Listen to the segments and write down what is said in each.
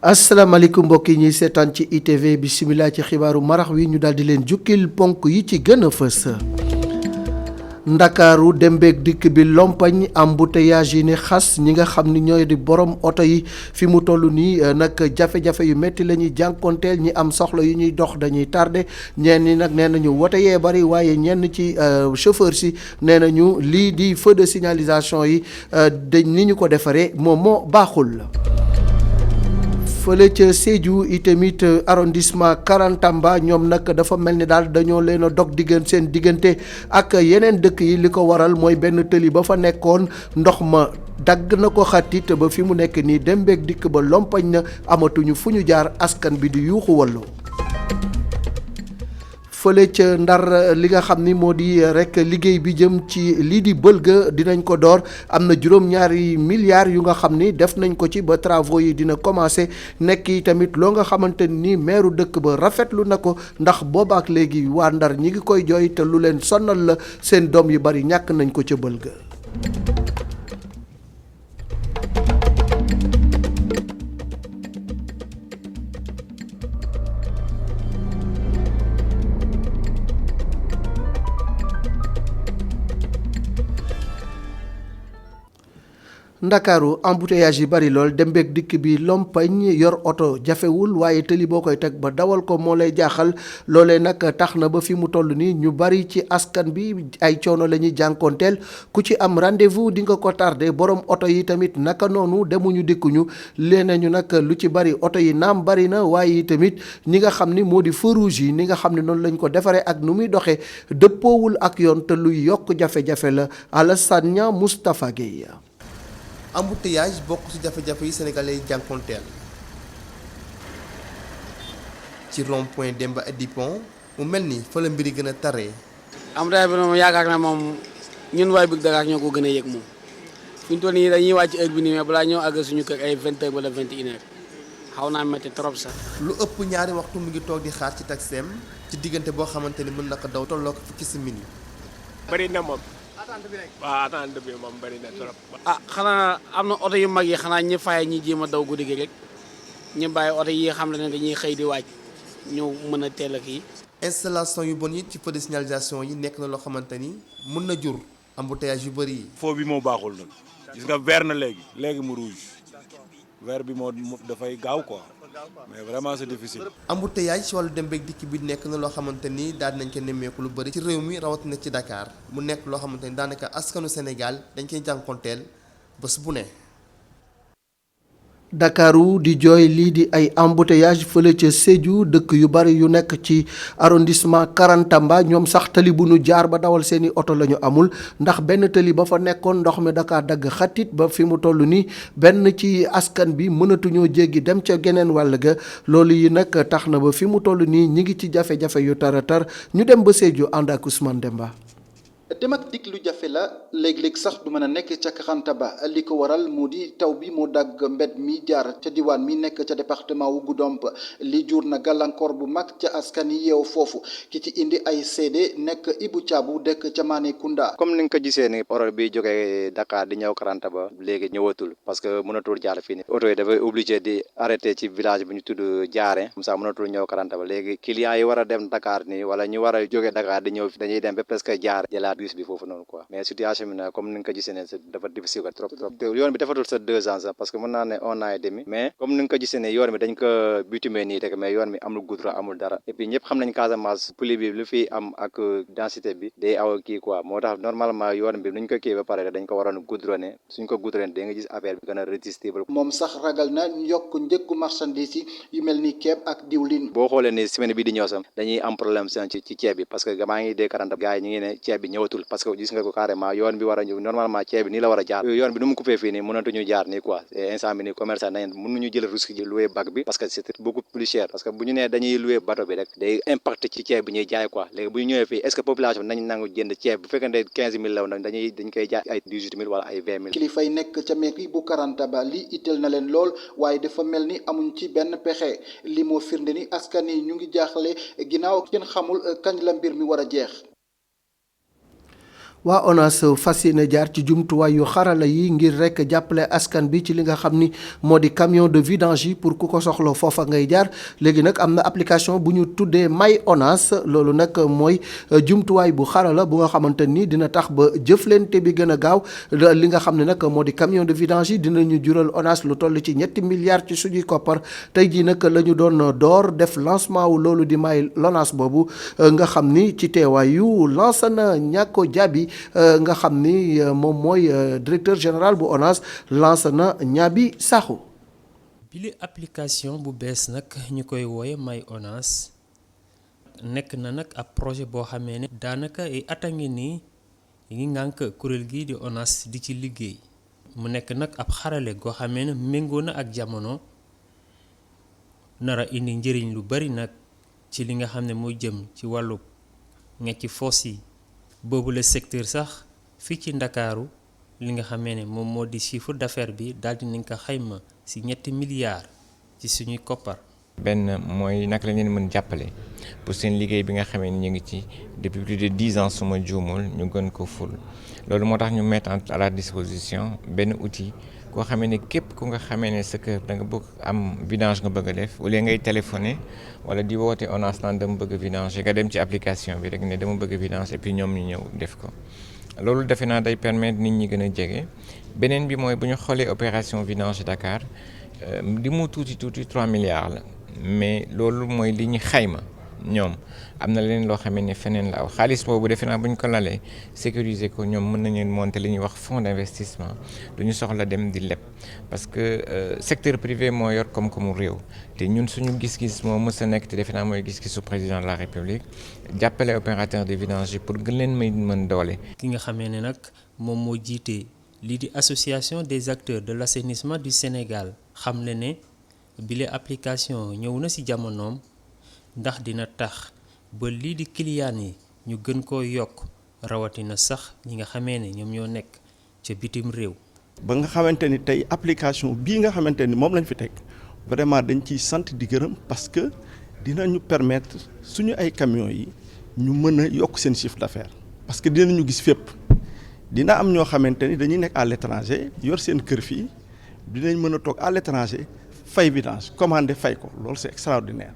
asalaamaaleykum mbokk yi ñuy seetaan ci ITV bisimilah ci xibaaru marax wi ñu daal di leen jukkil ponk yi ci gën a fës. Ndakaaru dem beeg dikk bi lompañ embouteillage yi ni xas ñi nga xam ni ñooy di borom oto yi fi mu toll nii nag jafe-jafe yu métti la ñuy jànkonteel ñi am soxla yu ñuy dox dañuy tardé ñenn ñi nag nee nañu wote yee bari waaye ñenn ci chauffeur si nee nañu lii di feu de signalisation yi dañ ni ñu ko defaree moom moo baaxul. fële ca Sédhiou itamit arrondissement Karantamba ñoom nag dafa mel ni daal dañoo leen a dog seen diggante ak yeneen dëkk yi li ko waral mooy benn tëli ba fa nekkoon ndox ma dagg na ko xatit ba fi mu nekk nii dem beeg dikk ba lompañ na amatuñu fu ñu jaar askan bi di yuuxu wallu fële ca Ndar li nga xam ni moo di rek liggéey bi jëm ci lii di bëlga dinañ ko door am na juróom-ñaari milliards yu nga xam ni def nañ ko ci ba travaux yi dina commencé nekk yi tamit loo nga xamante ni meeru dëkk ba rafetlu na ko ndax boobaak léegi waa Ndar ñi ngi koy jooy te lu leen sonnal la seen doom yu bari ñàkk nañ ko ca bëlga Ndakaaru embouteillage yi bari lool dem beeg dikk bi lompañ yor oto jafewul waaye tëli boo koy teg ba dawal ko moo lay jaaxal loolee nag tax na ba fi mu toll nii ñu bari ci askan bi ay coono la ñuy jànkoonteel ku ci am rendez-vous di nga ko tardé borom oto yi tamit naka noonu demuñu dikkuñu leenañu nag lu ci bari oto yi naam bari na waaye tamit ñi nga xam ni moo di feu rouge yi ni nga xam ne noonu lañ ko defaree ak nu muy doxee dëppoowul ak yoon te luy yokk jafe-jafe la Alassane Niang Moustapha Guèye. embouteillage bokk ci jafe-jafe yi sénégalais yi jànkonteel ci rond-point Demba Dipon mu mel ni fa la mbir yi gën a taree. embouteillage bi moom yaakaar naa moom ñun waay bëgg Dakar ñoo ko gën a yëg moom fi ñu toll nii dañuy wàcc heure bi nii mais balaa ñëw àgg suñu kër ay 20h wala 21h xaw naa métti trop sax. lu ëpp ñaari waxtu mu ngi toog di xaar ci taxeem ci diggante boo xamante ni mën na ko daw tolloo ko fukki simili. bari na moom. waaw attente bi moom bari na trop. xanaa am na oto yu mag yi xanaa ñi faye ñi jéem a daw guddi gi rek ñu bàyyi oto yi xam ne dañuy xëy di wàcc ñu mën a teel a kii. installation yu bon yi ci feu de signalisation yi nekk na loo xamante ni mën na jur embouteillage yu bëri yi. feu bi moo baaxul nag gis nga vert na léegi mu rouge vert bi moo dafay gaaw quoi mais vraiment c'est difficile. embouteillage ci wàllu dem beeg dikk bi nekk na loo xamante ni daal nañ ko nemmeeku lu bëri ci réew mi rawatina ci Dakar mu nekk loo xamante ni daanaka askanu Sénégal dañ koy jànkonteel bés bu ne. Ndakaaru di jooy lii di ay embouteillage fële ca Sédhiou dëkk yu bari yu nekk ci arrondissement Karantamba ñoom sax tali bu nu jaar ba dawal seeni oto la ñu amul ndax benn tali ba fa nekkoon ndox mi dakaa dagg xatit ba fi mu toll nii benn ci askan bi mënatuñoo jéggi dem ca geneen wàll ga loolu yi nag tax na ba fi mu toll nii ñi ngi ci jafe-jafe yu tara tar ñu dem ba Sédhiou ànd ak Ousmane Demba. dem ak dikk lu jafe la léeg-léeg sax du mën a nekk ca Karantaba li ko waral moo di taw bi moo dagg mbedd mi jaar ca diwaan mi nekk ca département wu Goudomp li jur na gàllankoor bu mag ca askan yi yeew foofu ki ci indi ay seede nekk Ibou Thiabou dëkk ca Manékounda. comme ni nga ko gisee ni oto bi jógee Dakar di ñëw Karantaba léegi ñëwatul parce que mënatul jaar fii ni oto yi dafay obligé di arrêté ci village bu ñu tudd Diaré comme ça mënatul ñëw Karantaba léegi clients yi war a dem Dakar nii wala ñu war a jógee Dakar di ñëw dañuy dem ba presque Diaré jëlaat bus bi foofu noonu quoi mais situation bi nag comme ni nga ko gisee ne dafa difficile quoi trop yoon bi defatul sa 2 ans sax parce que mën naa ne 1 an et demi mais comme ni nga ko gisee ne yoon bi dañ ko bitumé nii rek mais yoon bi amul goudron amul dara et puis ñëpp xam nañ Casamance pluie bi lu fi am ak densité bi day aw kii quoi moo tax normalement yoon bi nuñ ko kii ba pare dañ ko waroon goudronné suñ ko goudronné da nga gis affaire bi gën a résistible. moom sax ragal na yokk njëkku marchandise yi yu mel ni ceeb ak diwlin. boo xoolee ni semaine bi di ñëw sax dañuy am problème ci ceeb bi parce que maa ngi dee Karantaba gars yi ñu ngi ne ceeb bi ñëwatul parce que gis nga ko carrément yoon bi war a ñëw normalement ceeb bi nii la war a jaar yoon bi nu mu coupé fii nii mënatuñu jaar nii quoi instant bi nii commerçant nañ mënuñu jël risque ji louer bac bi parce que c'est beaucoup plus cher parce que bu ñu nee dañuy louer bateau bi rek day impact ci ceeb bi ñuy jaay quoi léegi bu ñu ñëwee fii est-ce que population bi nañ nangu jënd ceeb bu fekkee ne 15 000 la woon dañ koy jaay ay 18 000 wala ay 20 000. kilifay nekk ca mairie bu Karantaba li itteel na leen lool waaye dafa mel ni amuñ ci benn pexe li moo firnde ni askan yi ñu ngi jaaxle ginnaaw kenn xamul kañ la mbir mi war a jeex. waa ONAS fas yéene jaar ci jumtuwaay yu xarala yi ngir rek jàppale askan bi ci li nga xam ni moo di camion de vidange yi pour ku ko soxla foofa ngay jaar léegi nag am na application bu ñu tuddee My ONAS loolu nag mooy jumtuwaay bu xarala bu nga xamante ni dina tax ba jëflante bi gën a gaaw li nga xam ne nag moo di camion de vidange yi dinañu jural ONAS lu toll ci 3 milliards ci suñuy koppar tey jii nag la ñu doon door def lancement wu loolu di My ONAS boobu nga xam ni ci teewaayu Lansana Niako Diaby nga xam ni moom mooy directeur général bu ONAS Lansana Niabi Sakho. bile application bu bees nag ñu koy wooye My ONAS nekk na nag ab projet boo xamee ne daanaka ay at a ngi nii ngi ngànk kuréel gii di ONAS di ci liggéey mu nekk nag ab xarale goo xamee ne méngoo na ak jamono nara indi njëriñ lu bari nag ci li nga xam ne mooy jëm ci wàllu ngecci foos yi boobu le secteur sax fii ci Ndakaaru li nga xamee ne moom moo di chiffre d'affaires bi daal di nañ ko xayma ci 3 milliards ci suñuy koppar. benn mooy naka la leen mën jàppale pour seen liggéey bi nga xamee ni ñu ngi ci depuis plus de 10 ans suma juumul ñu gën ko ful loolu moo tax ñu mettre à la disposition benn outil koo xamee ne képp ku nga xamee ne sa kër da nga bëgg am vidange nga bëgg a def au lieu ngay téléphoner wala di woote ONAS naan dama bëgg vidange nga dem ci application bi rek ne dama bëgg vidange et puis ñoom ñu ñëw def ko loolu defe naa day permettre nit ñi gën a jege beneen bi mooy bu ñu xoolee opération vidange Dakar li mu tuuti 3 milliards la mais loolu mooy li ñu xayma ñoom am na leen loo xamee ne feneen la aw xaalis boobu defe naa bu ñu ko lalee sécuriser ko ñoom mën nañu monter li ñuy wax fonds d'investissement du ñu soxla dem di leb parce que secteur privé moo yor koom-koomu réew te ñun suñu gis-gis moo mës a nekk te defe naa mooy gis-gisu président de la République jàppale opérateur de vidange pour gën leen mën doole. ki nga xamee ne nag moom moo jiite lii di association des acteurs de l'assainissement du Sénégal xam le ne bile application ñëw na ci jamonoom ndax dina tax ba lii di client yi ñu gën koo yokk rawatina sax ñi nga xamee ne ñoom ñoo nekk ca bitim réew. ba nga xamante ni tey application bii nga xamante ni moom lañ fi teg vraiment dañ ciy sant di gërëm parce que dinañu permettre suñu ay camions yi ñu mën a yokk seen chiffre d'affaires parce que dinañu gis fépp dina am ñoo xamante ni dañuy nekk à l'étranger yor seen kër fii dinañ mën a toog à l'étranger fay vidange commandé fay ko loolu c'est extraordinaire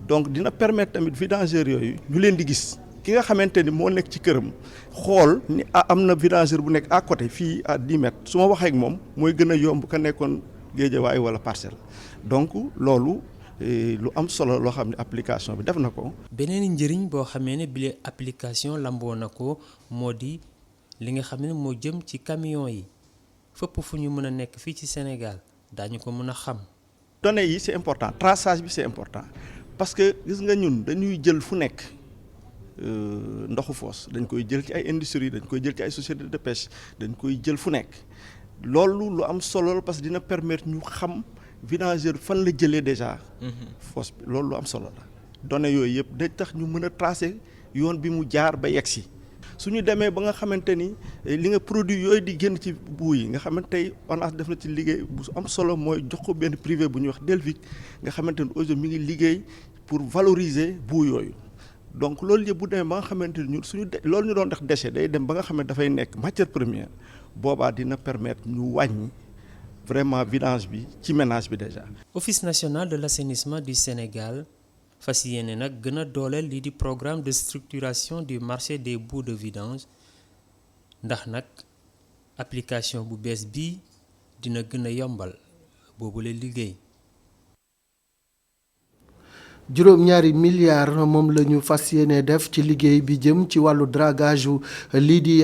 donc dina permettre tamit vidangeurs yooyu ñu leen di gis ki nga xamante ni moo nekk ci këram xool ni am na vidangeur bu nekk à côté fii à 10 mètres su ma waxee ak moom mooy gën a yomb ka nekkoon Guédiawaye wala Parcelles donc loolu lu am solo loo xam ne application bi def na ko. beneen njëriñ boo xamee ne bile application lamboo na ko moo di li nga xam ne moo jëm ci camion yi fépp fu ñu mën a nekk fii ci Sénégal daañu ko mën a xam. données yi c'est important traçage bi c'est important parce que gis nga ñun dañuy jël fu nekk ndoxu foos dañ koy jël ci ay industries dañ koy jël ci ay sociétés de pêche dañ koy jël fu nekk loolu lu am solo la parce que dina permettre ñu xam vidangeur fan la jëlee déjà. foos bi loolu lu am solo la. données yooyu yëpp day tax ñu mën a tracer yoon bi mu jaar ba yegg si su ñu demee ba nga xamante ni li nga produit yooyu di génn ci buu yi nga xamante tey ONAS def na ci liggéey bu am solo mooy jox ko benn privé bu ñuy wax Delvic nga xamante ni aujourd'hui mi ngi liggéey pour valoriser buu yooyu donc loolu yëpp bu demee ba nga xamante ni ñun suñu loolu ñu doon def déchet day dem ba nga xamante dafay nekk matière première boobaa dina permettre ñu wàññi vraiment vidange bi ci ménage bi déjà. Office national de l'assainissement du Sénégal fas yéene nag gën a dooleel lii di programme de structuration du marché des boues de vidange ndax nag application bu bees bii dina gën a yombal boobu la liggéey. juróom-ñaari milliards moom la ñu fas yéene def ci liggéey bi jëm ci wàllu dragage yu lii di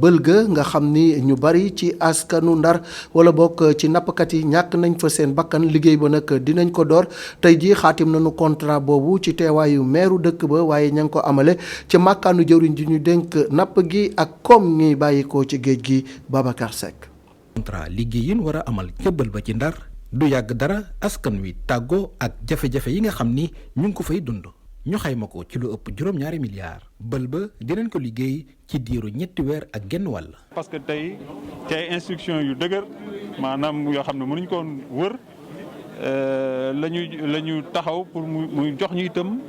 bëlga nga xam ni ñu bari ci askanu Ndar wala bokk ci nappkat yi ñàkk nañ fa seen bakkan liggéey ba nag dinañ ko door tey jii xaatim nañu contrat boobu ci teewaayu meeru dëkk ba waaye ña ngi ko amale ci màkkaanu jëwriñ ji ñu dénk napp gi ak koom ñuy bàyyikoo ci géej gi Babacar Seck. contrat liggéeyin war a amal cëbbal ba ci Ndar du yàgg dara askan wi tàggoo ak jafe-jafe yi nga xam ni ñu ngi ko fay dund ñu xayma ko ci lu ëpp juróom-ñaari milliards bël ba dinañ ko liggéey ci diiru 2 weer ak genn wàll. parce que tey ci ay instructions yu dëgër maanaam yoo xam ne mënuñ ko wër la ñu taxaw pour muy jox ñu itam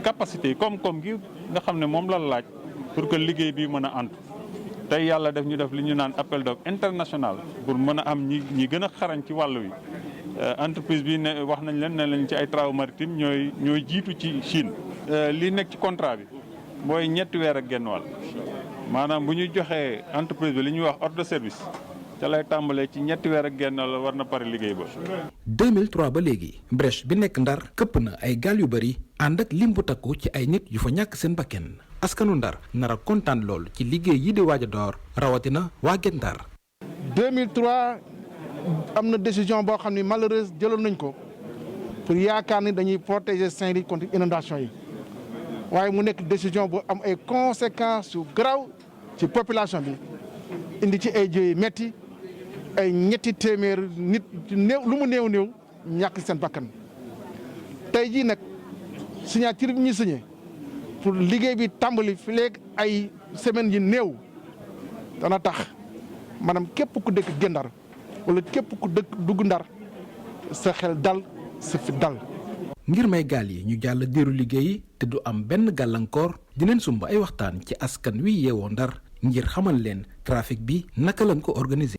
capacité koom-koom gi nga xam ne moom la laaj pour que liggéey bi mën a antu tey yàlla def ñu def li ñu naan appel d'offre international pour mën a am ñi gën a xarañ ci wàll wi entreprise bi ne wax nañ leen ne leen ci ay travaux maritimes ñooy jiitu ci Chine. li nekk ci contrat bi mooy 7 weer ak genn wàll maanaam bu ñu joxee entreprise bi li ñuy wax ordre de service ca lay tàmbalee ci 7 weer ak genn wàll war na pare liggéey ba. 2003 ba léegi brèche bi nekk Ndar këpp na ay gaal yu bari ànd ak lim bu takku ci ay nit yu fa ñàkk seen bakken askanu Ndar nar a kontaan lool ci liggéey yi di waaj a door rawatina waa Guet Ndar. 2003 am na décision boo xam ne malheureuse jëloon nañ ko pour yaakaar ni dañuy protéger Saint-Louis contre inondation yi waaye mu nekk décision bu am ay conséquences yu garaaw ci population bi indi ci ay jëy metti ay 200 nit néew lu mu néew ñàkk seen bakkan tey jii nag signature bi ñu signé pour liggéey bi tàmbali fi léegi ay semaines yi néew dana tax maanaam képp ku dëkk Guet Ndar wala képp ku dugg Ndar sa xel dal sa fi dal. ngir may gaal yi ñu jàll diiru liggéey te du am benn gàllankoor dinañ sumb ay waxtaan ci askan wi yeewoo Ndar ngir xamal leen trafic bi naka lañ ko organiser.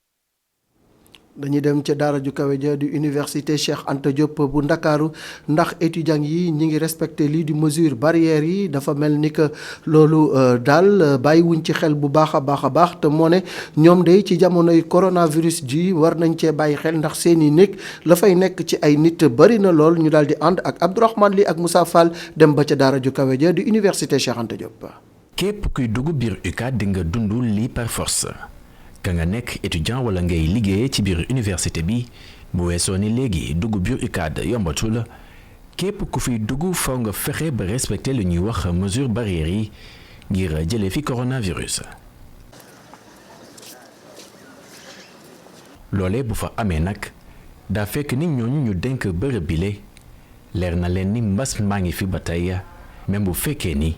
dañuy dem ca daara ju kawe ja di université Cheikh Anta Diop bu Ndakaaru ndax étudiants yi ñi ngi respecté lii di mesure barrières yi dafa mel ni que loolu daal bàyyiwuñ ci xel bu baax a baax te moo ne ñoom de ci jamonoy coronavirus ji war nañ cee bàyyi xel ndax seeni néeg la fay nekk ci ay nit bari na lool ñu daal di ànd ak Abdourahmane Li ak Moussa Fall dem ba ca daara ju kawe ja di université Cheikh Anta Diop. képp kuy dugg biir UCAD di nga dund lii par force. ka nga nekk étudiant wala ngay liggéey ci biir université bi bu weesoo ni léegi dugg biir UCAD yombatul képp ku fiy dugg faw nga fexe ba respecter lu ñuy wax mesure barrières yi ngir jëlee fi coronavirus. loole bu fa amee nag daa fekk ni ñooñu ñu dénk bërëb bile leer na leen ni mbas maa ngi fi ba tey même bu fekkee ni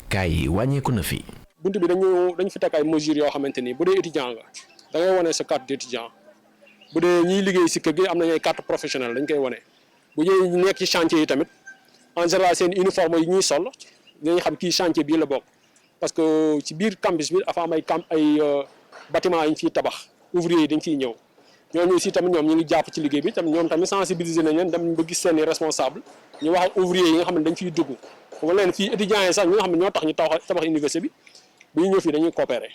kaay yi wàññeeku na fi. buntu bi dañu fi teg ay mesures yoo xamante ni bu dee étudiant nga da ngay wane sa carte d'étudiant bu dee ñiy liggéey si kër gi am nañu ay carte professionnelle dañ koy wane bu dee nekk ci chantier yi tamit en général seen uniforme yi ñuy sol dañuy xam kii chantier bii la bokk parce que ci biir campus bi dafa am ay bâtiment yi ñu fiy tabax ouvrier yi dañ fiy ñëw ñooñu aussi tamit ñoom ñu ngi jàpp ci liggéey bi tamit ñoom tamit sensibiliser nañ leen dem ba gis seen i responsable ñu wax ak ouvrier yi nga xam ne dañ fiy dugg fu leen fii étudiants yi sax ñi nga xam ne ñoo tax ñu tabax université bi bu ñu ñëw fii dañuy coopérer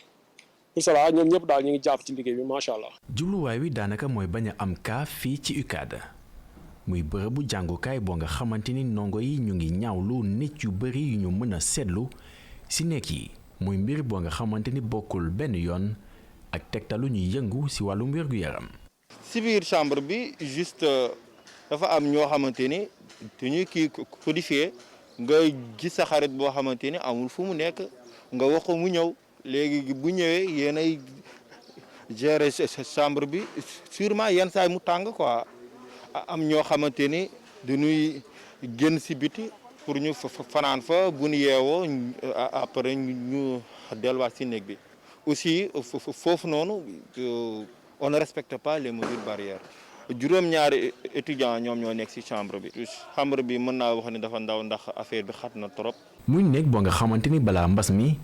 pour cela ñoom ñëpp daal ñu ngi jàpp ci liggéey bi macha allah. jubluwaay wi daanaka mooy bañ a am cas fii ci UCAD muy bërëbu jàngukaay boo nga xamante ni ndongo yi ñu ngi ñaawlu nit yu bëri yu ñu mën a seetlu si nekk yi muy mbir boo nga xamante ni bokkul benn yoon ak tegtalu ñuy yëngu si wàllum wér-gu-yaram. si biir chambre bi juste dafa am ñoo xamante ni dañuy kii codifié nga gis sa xarit boo xamante ni amul fu mu nekk nga wax ko mu ñëw léegi bu ñëwee yéenay gérer chambre bi sûrement yenn saay mu tàng quoi am ñoo xamante ni dañuy génn si biti pour ñu fanaan fa bu ñu yeewoo après ñu delluwaat si néeg bi aussi foofu noonu on ne respecte pas les mesures barrières juróom-ñaari étudiants ñoom ñoo nekk ci chambre bi. chambre bi mën naa wax ni dafa ndaw ndax affaire bi xat na trop. muy nekk boo nga xamante ni balaa mbas mi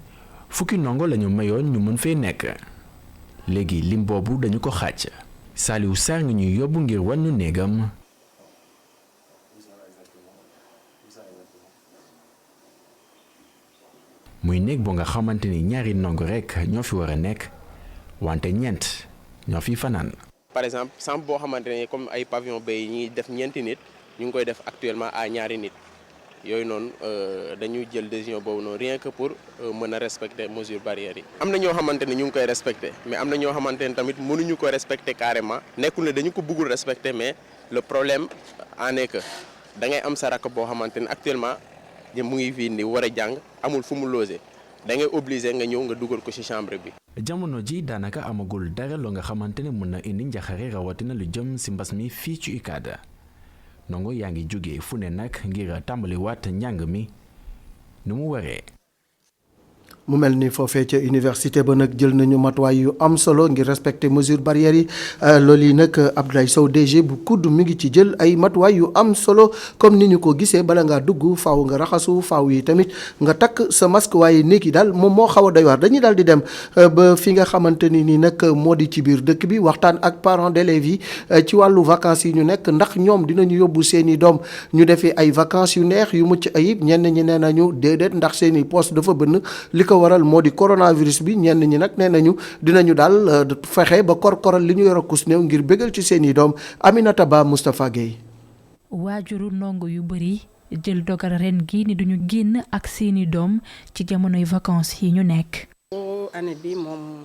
fukki ndongo lañu mayoon ñu mën fee nekk léegi lim boobu dañu ko xàcc. Saliou Sarr nga ñuy yóbbu ngir wan ñu néegam. muy néeg boo nga xamante ni ñaari ndongo rekk ñoo fi war a nekk wante ñeent ñoo fi fanaan. par exemple chambre boo xamante ne comme ay pavillon bay ñuy def ñeenti nit ñu ngi koy def actuellement à ñaari nit yooyu noonu dañuy jël décision boobu noonu rien que pour mën a respecter mesures barrières yi. am na ñoo xamante ne ñu ngi koy respecter mais am na ñoo xamante ne tamit mënuñu ko respecter carrément nekkul ne dañu ko bëggul respecter mais le problème en est que da ngay am sa rakk boo xamante ne actuellement mu ngi fii ni war a jàng amul fu mu loger da ngay obligé nga ñëw nga dugal ko ci chambre bi. jamono ji daanaka amagul dara loo nga xamante ne mën na indi njaxare rawatina lu jëm ci mbas mi fii ci UCAD ndongo yaa ngi jóge fu ne nag ngir tàmbaliwaat njàng mi nu mu waree. mu mel ni foofee ca université ba nag jël nañu matuwaay yu am solo ngir respecter mesures barrières yi loolu yi nag Abdoulaye Sow DG bu kudd mi ngi ci jël ay matuwaay yu am solo comme ni ñu ko gisee bala ngaa dugg faaw nga raxasu faaw yi tamit nga takk sa masque waaye néeg yi daal moom moo xaw a doy waar dañuy daal di dem ba fi nga xamante ni nag moo di ci biir dëkk bi waxtaan ak parents d'élèves yi ci wàllu vacances yi ñu nekk ndax ñoom dinañu yóbbu seeni doom ñu defee ay vacances yu neex yu mucc ayib ñenn ñi nee nañu déedéet ndax seeni poste dafa bënn li ko waral moo di coronavirus bi ñenn ñi nag nee nañu dinañu daal fexe ba korkoral li ñu yor a kus néew ngir bégal ci seeni doom Aminata Ba Moustapha Gueye. waajuru ndongo yu bëri jël dogal ren gi ni duñu génn ak seeni doom ci jamonoy vacances yi ñu nekk. année bi moom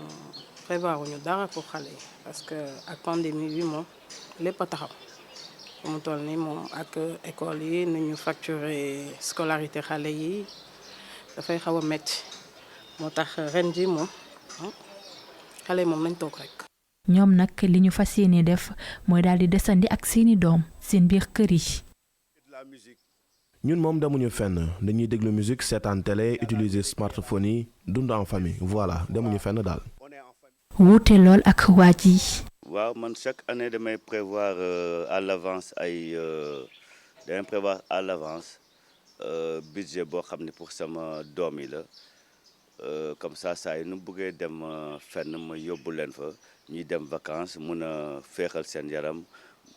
prévoir wuñu dara pour xale yi parce que ak pandémie bi moom lépp a taxaw mu toll ni moom ak école yi nu ñu facturer scolarité xale yi dafay xaw a métti moo tax ren ji moom xale yi moom nañ toog rek. ñoom nag li ñu fas yéene def mooy daal di desandi ak seeni doom seen biir kër yi. ñun moom demuñu fenn dañuy déglu musique seetaan télé utiliser smartphone yi dund en famille voilà demuñu fenn daal. wuute lool ak waaj yi. waaw man chaque année damay prévoir à l'avance budget boo xam ne pour sama doom yi la comme ça saa yi nu bëggee dem fenn ma yóbbu leen fa ñuy dem vacances mun a féexal seen yaram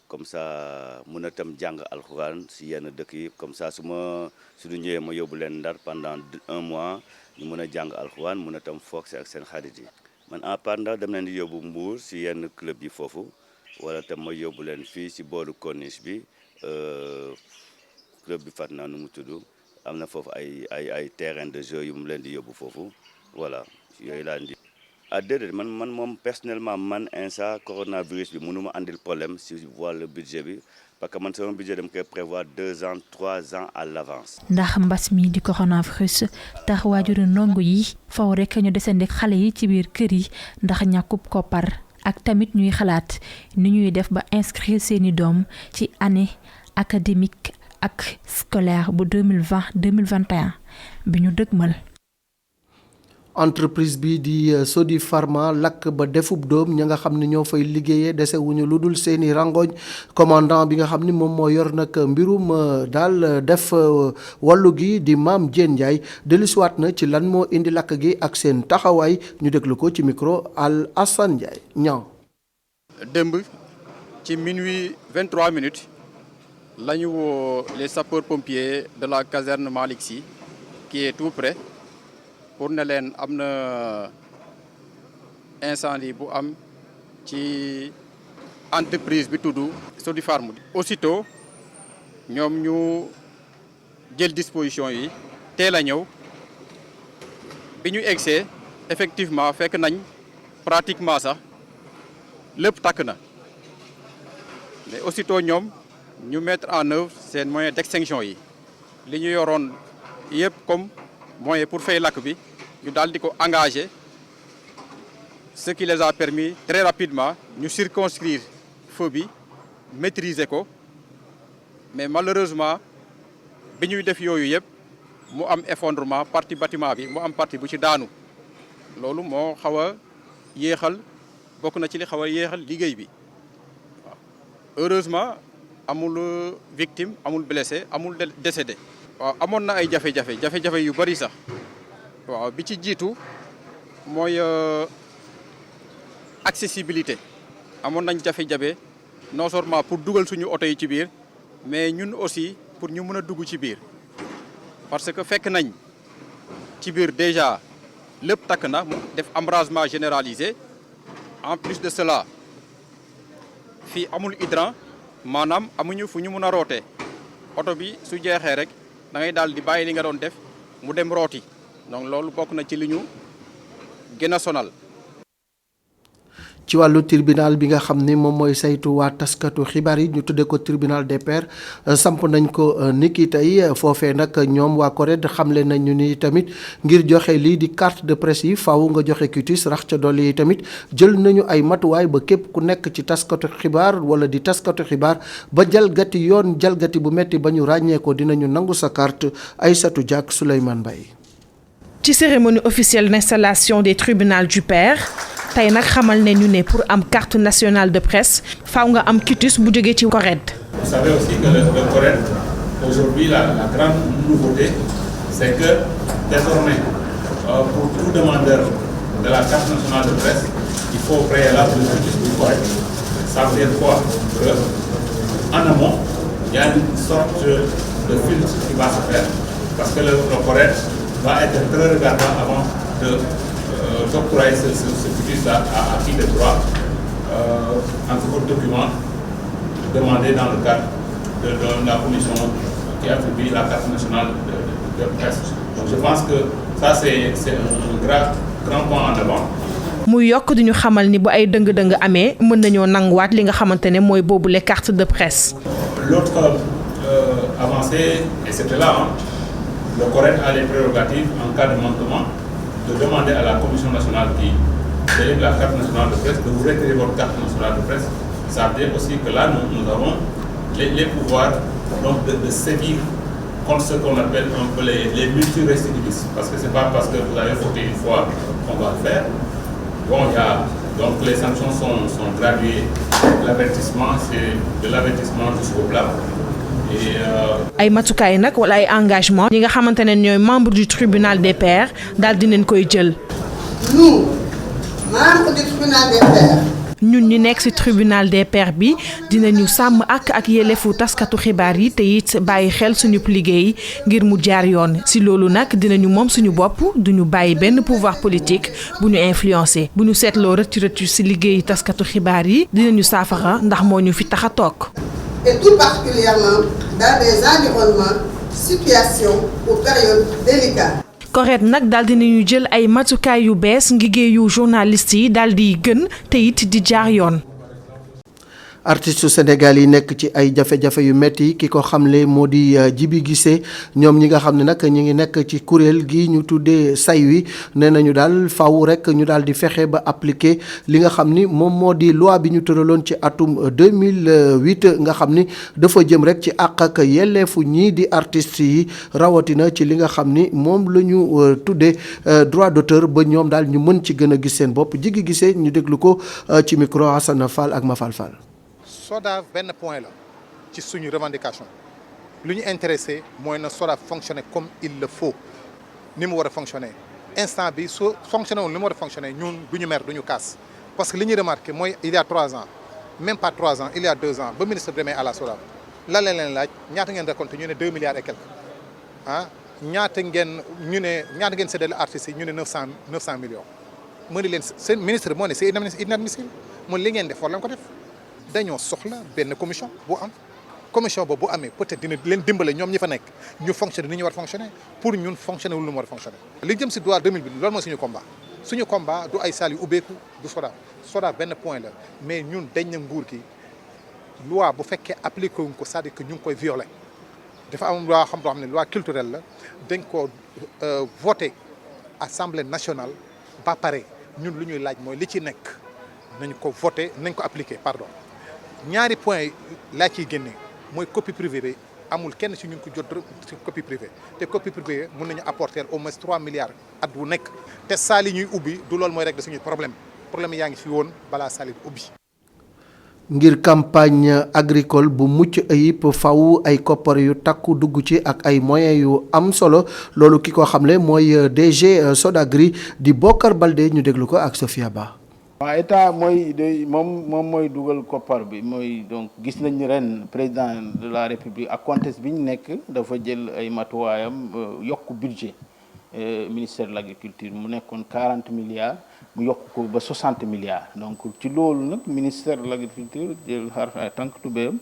comme ça mun a tam jàng alxuraan si yenn dëkk yi comme ça suñu ñëwee ma yóbbu leen Ndar pendant 1 mois ñu mun a jàng alxuraan mun a tam foog si ak seen xarit yi. man en pendant dem leen di yóbbu Mbour si yenn club yi foofu wala tam ma yóbbu leen fii si booru corniche bi club bi fàtt naa nu mu tudd am na foofu ay terrain de jeu yu mu leen di yóbbu foofu voilà yooyu laa indi. déedéet man moom personnellement man instant coronavirus bi mënu ma andil problème si wàllu budget bi parce que man sama budget dama koy prévoir 2 ans 3 ans à l'avance. ndax mbas mi di coronavirus tax waajuru ndongo yi faw rek ñu desandi xale yi ci biir kër yi ndax ñàkkub koppar ak tamit ñuy xalaat ni ñuy def ba inscrire seeni doom ci année académique ak scolaire bu 2020-2021 bi ñu dëgmal. entreprise bi di Sodi Pharma lakk ba defub doom ña nga xam ne ñoo fay liggéeyee dese wuñu lu dul seeni rangoñ commandant bi nga xam ni moom moo yor nag mbirum daal def wàllu gi di Mame Diène Ndiaye dellusiwaat na ci lan moo indi lakk gi ak seen taxawaay ñu déglu ko ci micro Al Assane Ndiaye ñaaw. démb ci minuit 23 minutes la ñu woo les sapeurs pompiers de la caserne Malick Sy qui est tout près. pour ne leen am na incendie bu am ci entreprise bi tudd Sodi Pharma. aussitôt ñoom ñu jël disposition yi teel a ñëw bi ñu egsee effectivement fekk nañ pratiquement sax lépp takk na mais aussitôt ñoom ñu mettre en œuvre seen moyen d'extinction yi li ñu yoroon yëpp comme moyen pour fay lakk bi ñu daal di ko engagé ce qui les a permis très rapidement ñu circonscrire feu bi maîtriser ko mais malheureusement bi ñuy def yooyu yëpp mu am effondrement partie bâtiment bi mu am partie bu ci daanu loolu moo xaw a yéexal bokk na ci li xaw a yéexal liggéey bi waaw heureusement amul victime amul blessé amul décédé. waaw amoon na ay jafe-jafe yu bari sax waaw bi ci jiitu mooy accessibilité amoon nañ jafe-jafe non seulement pour dugal suñu oto yi ci biir mais ñun aussi pour ñu mën a dugg ci biir parce que fekk nañ ci biir déjà lépp takk na mu def embrasement généralisé en plus de cela fii amul hydrant maanaam amuñu fu ñu mën a rootee oto bi su jeexee rek da ngay daal di bàyyi li nga doon def mu dem rooti donc loolu bokk na ci li ñu gën a sonal. ci wàllu tribunal bi nga xam ni moom mooy saytu waa taskatu xibaar yi ñu tuddee ko tribunal des pairs samp nañ ko niki tey foofee nag ñoom waa CORED xamle nañu ni tamit ngir joxe lii di carte de presse yi faaw nga joxe quitus rax ca dolli yi tamit jël nañu ay matuwaay ba képp ku nekk ci taskatu xibaar wala di taskatu xibaar ba jalgati yoon jalgati bu metti ba ñu ràññee ko dinañu nangu sa carte Aïssatou Diak Souleymane Mbaye. ci cérémonie officielle d'installation des tribunaux du Père tey nag xamal ne ñu ne pour am carte nationale de presse faaw nga am quitus bu jógee ci CORED. Vous savez aussi que le CORED aujourd'hui la grande nouveauté c'est que désormais pour tout demandeur de la carte nationale de presse il faut préalable le quitus du CORED. Ça veut dire quoi? Que en amont il y a une sorte de filtre qui va se faire parce que le CORED va être très regardant avant d'octroyer ce quitus-là à qui de droit entre autres documents demandés dans le cadre de la commission qui attribue la carte nationale de presse. Donc je pense que ça c'est un grand point en avant. muy yokk di ñu xamal ni bu ay dëng-dëng amee mën nañoo nanguwaat li nga xamante ne mooy boobu les cartes de presse. L'autre avancée et c'était là le CORED a les prérogatives en cas de manquement de demander à la commission nationale qui délivre la carte nationale de presse de vous retirer votre carte nationale de presse. Ça veut dire aussi que là nous avons les pouvoirs donc de sévir contre ce qu'on appelle un peu les multirécidivistes parce que c'est pas parce que vous avez fauté une fois qu'on va le faire. Bon, donc les sanctions sont graduées. L'avertissement c'est de l'avertissement jusqu'au blâme. ay matukaay nag wala ay engagement ñi nga xamante ne ñooy membre du tribunal des pairs daal dinañ koy jël. nous membres du tribunal des pairs. ñun ñi nekk ci tribunal des pairs bi dinañu sàmm ak yelleefu taskatu xibaar yi te it bàyyi xel suñu liggéey ngir mu jaar yoon ci loolu nag dinañu moom suñu bopp duñu bàyyi benn pouvoir politique bu ñu influencer bu ñu seetloo rëcc ci liggéey taskatu xibaar yi dinañu saafara ndax moo ñu fi tax a toog. Et tout particulièrement dans des environnements, situations ou périodes délicates. CORED nag daal dinañu jël ay matukaay yu bees liggéeyu journaliste yi daal di gën te it di jaar yoon. artiste Sénégal yi nekk ci ay jafe-jafe yu metti ki ko xamle moo di Djiby Guissé ñoom ñi nga xam ne nag ñi ngi nekk ci kuréel gi ñu tuddee say wi nee nañu daal faw rek ñu daal di fexe ba appliquer li nga xam ni moom moo di loi bi ñu tëraloon ci atum 2008 nga xam ni dafa jëm rek ci àq ak yelleefu ñii di artistes yi rawatina ci li nga xam ni moom la ñu tuddee droit d'auteur ba ñoom daal ñu mën ci gën a gis seen bopp Djiby Guissé ñu déglu ko ci micro Hassana Fall ak Mafal Fall. SODAV benn point la ci suñu revendication lu ñu intéressé mooy na SODAV fonctionner comme il le faut ni mu war a fonctionner instant bi soo fonctionné woon ni mu war a fonctionner ñun du ñu mer du ñu kaas parce que li ñuy remarqué mooy il y a 3 ans même pas 3 ans il y a 2 ans ba ministre demee à la SODAV lan la leen laaj ñaata ngeen récolté ñu ne 2 milliards et quelques ah ñaata ngeen séddale artistes yi ñu ne 900 millions mu ne leen seen ministre moo ne c'est inadmissible mun li ngeen def war leen ko def. dañoo soxla benn commission bu am commission boobu bu amee peut-être dina leen dimbale ñoom ñi fa nekk ñu fonctionner ni ñu war fonctionner pour ñun fonctionner wul lu mu war a fonctionner. li jëm si droit 2008 loolu mooy suñu combat du ay salle yu ubbeeku du SODAV benn point la mais ñun dañ na nguur gi loi bu fekkee appliqué wuñ ko c'est-à-dire que ñu ngi koy violer dafa am loi xam ne loi culturelle la dañ ko voté assemblée nationale ba pare ñun lu ñuy laaj mooy li ci nekk nañ ko voté nañ ko appliqué pardon. ñaari point laa ciy génne mooy copie privée bi amul kenn ci ñun ko jot ci copie privée te copie privée mën nañu apporter au moins 3 milliards at wu nekk te saali ñuy ubbi du loolu mooy rek da suñuy problème yaa ngi fi woon balaa saali bi ubbi. ngir campagne agricole bu mucc ayib faw ay koppar yu takku dugg ci ak ay moyens yu am solo loolu ki ko xamle mooy DG Sodagri di Bokar Baldé ñu déglu ko ak Sofia Ba. waaw état moom mooy dugal koppar bi mooy donc gis nañu ren président de la république ak contexte bi ñu nekk dafa jël ay matuwaayam yokk budget ministère de l'agriculture mu nekkoon 40 milliards mu yokk ko ba 60 milliards donc ci loolu nag ministère de l'agriculture jël xar ay tànk tubéyam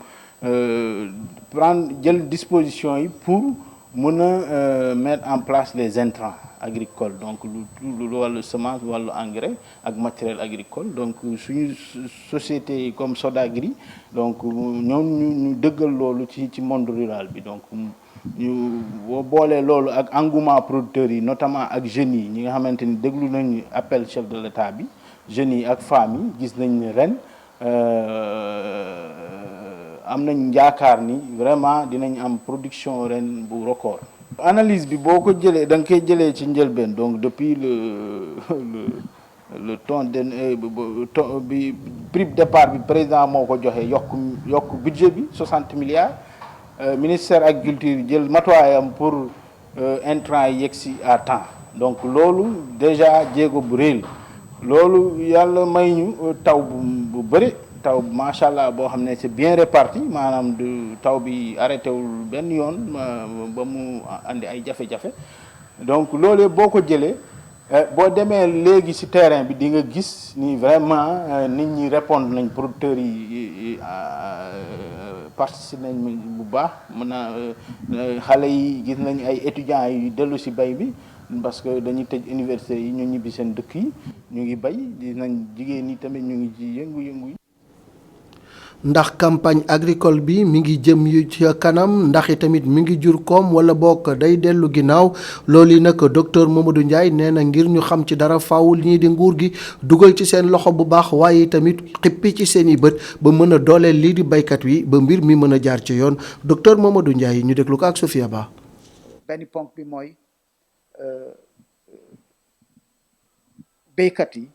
jël disposition yi pour mën a mettre en place les intrants agricole donc lu wàllu semence wàllu engrais ak matériel agricole donc suñu société yi comme Sodagri donc ñoom ñu dëggal loolu ci monde rural bi donc ñu boo boolee loolu ak engouement producteurs yi notamment ak jeunes yi ñi nga xamante ni déglu nañu appel chef de l'État bi jeunes yi ak femmes yi gis nañ ne ren am nañ yaakaar ni vraiment dinañ am production ren bu record analyse bi boo ko jëlee da nga koy jëlee ci njëlbeen donc depuis le ton bi prix de départ bi président moo ko joxe yokk budget bi 60 milliards ministère agriculture jël matuwaayam pour intrants yi yegsi à temps donc loolu déjà jéego bu rëy loolu yàlla may ñu taw bu bëri taw macha allah boo xam ne c'est bien réparti maanaam du taw bi arrêté wul benn yoon ba mu andi ay jafe-jafe donc loolu boo ko jëlee boo demee léegi ci terrain bi di nga gis ni vraiment nit ñi répondre nañ producteurs yi participer nañ bu baax mën naa xale yi gis nañ ay étudiants yu dellu ci bay bi parce que dañuy tëj université yi ñu ñibbi seen dëkk yi ñu ngi bay gis nañ jigéen ñi tamit ñu ngi ci yëngu-yëngu yi. ndax campagne agricole bi mi ngi jëm yu ci kanam ndax i tamit mi ngi jur koom wala bokk day dellu ginnaaw loolu yi nag docteur Mamadou Ndiaye nee na ngir ñu xam ci dara faaw ñii di nguur gi dugal ci seen loxo bu baax waaye tamit xippi ci seen i bët ba mën a dooleel lii di baykat wi ba mbir mi mën a jaar ci yoon docteur Mamadou Ndiaye ñu déglu ko ak Sofia Ba. benn ponk bi mooy baykat yi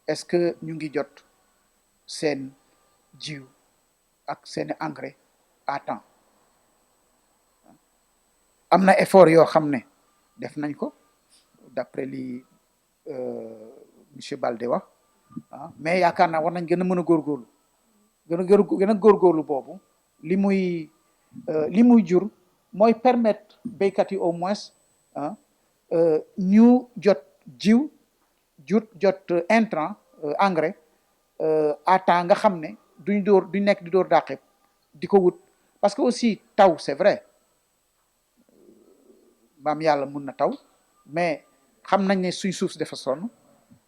est-ce que ñu ngi jot seen jiw ak seen engrais à temps am na effort yoo xam ne def nañ ko d'après li monsieur Baldé wax mais yaakaar naa war nañ gën a mën a góorgóorlu gën a góorgóorlu boobu li muy jur mooy permettre béykat yi au moins ñu jot jiw jot intrant engrais à temps nga xam ne duñ nekk di door dàqe di ko wut parce que aussi taw c'est vrai maam yàlla mun na taw mais xam nañ ne suñ suuf si dafa sonn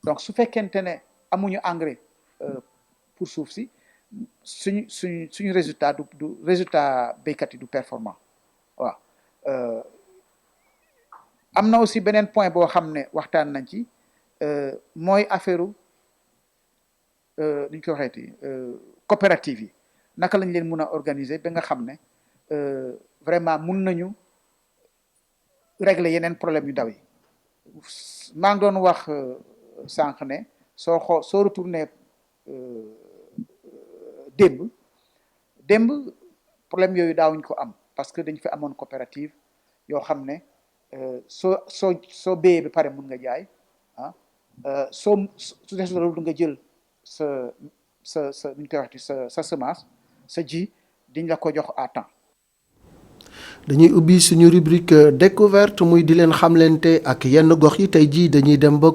donc su fekkente ne amuñu engrais pour suuf si suñu résultat du résultat béykat yi du performant waaw am na aussi beneen point boo xam ne waxtaan nañ ci mooy affaire ni ñu ko waxeeti coopérative yi naka lañ leen mun a organiser ba nga xam ne vraiment mun nañu régler yeneen problème yu ndaw yi maa ngi doon wax sànq ne soo retourné démb problème yooyu daawuñ ko am parce que dañ fi amoon coopérative yoo xam ne soo béyee ba pare mun nga jaay su des loolu nga jël sa nu ñu koy waxti sa semence sa ji diñ la ko jox à temps. dañuy ubbi suñu rubrique découverte muy di leen xamlante ak yenn gox yi tey jii dañuy dem ba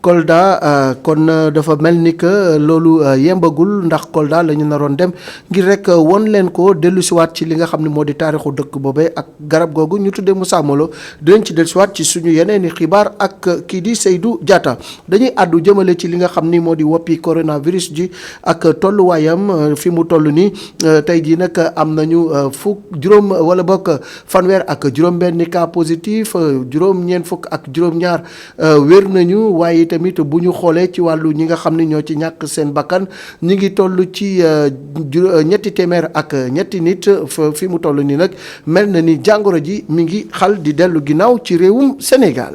Kolda kon dafa mel ni que loolu yembagul ndax Kolda la ñu naroon dem ngir rek won leen ko dellusiwaat ci li nga xam ne moo di taarixu dëkk boobee ak garab googu ñu tuddee Moussa Molo dinañ ci dellusiwaat ci suñu yeneen i xibaar ak kii di Seydou Diatta dañuy àddu jëmale ci li nga xam ni moo di woppi coronavirus ji ak tolluwaayam fi mu toll nii tey jii nag am nañu juróom wala bokk fanweer ak juróom-benn cas positif juróom-ñeent fukk ak juróom-ñaar wér nañu waaye tamit bu ñu xoolee ci wàllu ñi nga xam ne ñoo ci ñàkk seen bakkan ñi ngi toll ci ñetti téeméer ak ñetti nit fi mu toll nii nag mel na ni jàngoro ji mi ngi xal di dellu ginnaaw ci réewum Sénégal.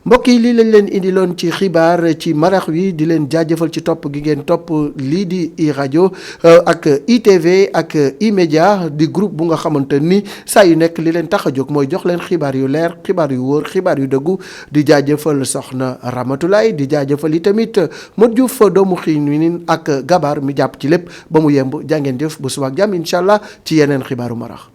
mbokk yi lii lañ leen indiloon ci xibaar ci marax wi di leen jaajëfal ci topp gi ngeen topp lii di i rajo ak ITV ak iMédia di groupe bu nga xamante ni saa yu nekk li leen tax a jóg mooy jox leen xibaar yu leer xibaar yu wóor xibaar yu dëggu di jaajëfal soxna Ramatulaay di jaajëfal yi tamit Modou Diouf doomu xiin wi ak gabaar mi jàpp ci lépp ba mu yemb jàngeen jëf bu subaak jàmm incha allah ci yeneen xibaaru marax